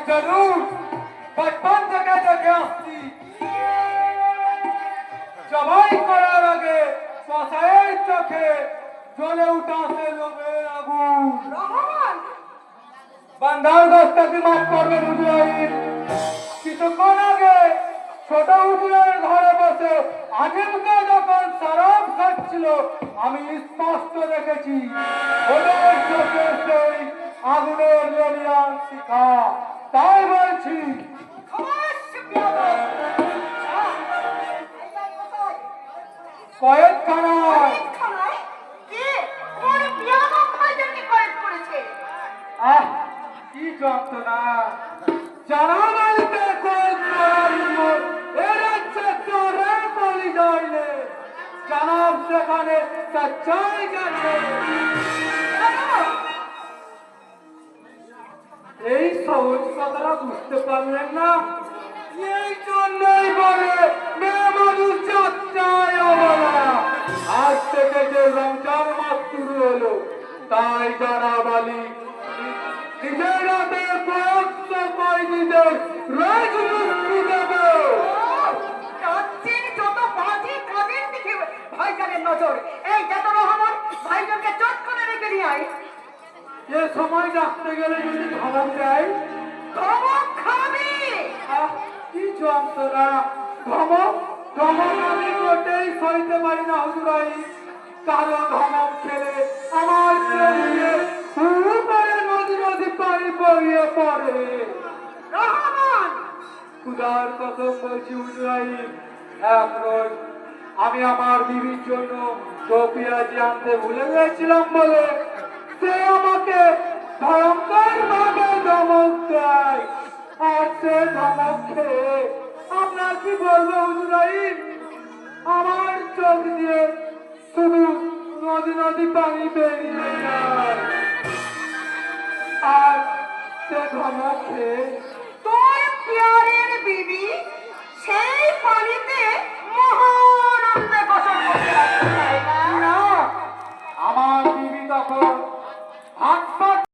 जरूर बचपन থেকে দেখে আসছি জবাই করার আগে কসাইয়ের চোখে জ্বলে উঠাছে লোভের আগুন। রহমান বান্দার গোস্তাকে মাফ করবেন হুজুর। কিছুক্ষণ আগে ছোট হুজুরের ঘরে বসে আজিমকে যখন শরাব খাচ্ছিল আমি স্পষ্ট দেখেছি ওদের চোখে সেই আগুনের লেলিয়ান শিখা। তাই বলছি কয়েকখানায় আহ কি যন্ত্রণা জানা বলতে জানাব সেখানে সচ্চাই গেছে। এই সহজ কথাটা বুঝতে পারলেন না, এই জন্যই বলে মেয়ে মানুষ যাত্রায় অবলা। আজ থেকে যে রমজান মাস শুরু হলো তাই জানাব আলী নিজের হাতে কয়েকশ কয়েদিদের রোজ মুক্তি দেবে। ভাইজানের নজর এই যত রহমান ভাইজানকে চট করে রেখে দিয়ে আয়। এ সময় রাখতে গেলে যদি ধমক দেয় ধমক খাবি। কি যন্ত্রণা! ধমক ধমক আমি মোটেই সইতে পারি না হুজুরাই। কারো ধমক খেলে আমার শরীরে উপরে নদী নদী পানি পড়িয়ে পড়ে। রহমান খুদার কসম বলছি হুজুরাই, এক রোজ আমি আমার বিবির জন্য পেঁয়াজি আনতে ভুলে গেছিলাম বলে সে আমাকে ভয়ঙ্কর ভাবে ধমক দেয়। আর সে ধমক খেয়ে আপনার কি বলবো হুজুরাই, আমার চোখ দিয়ে শুধু নদী নদী পানি বেরিয়ে যায়। আর সে ধমক খেয়ে তোর প্যারের বিবি সেই পানিতে মহা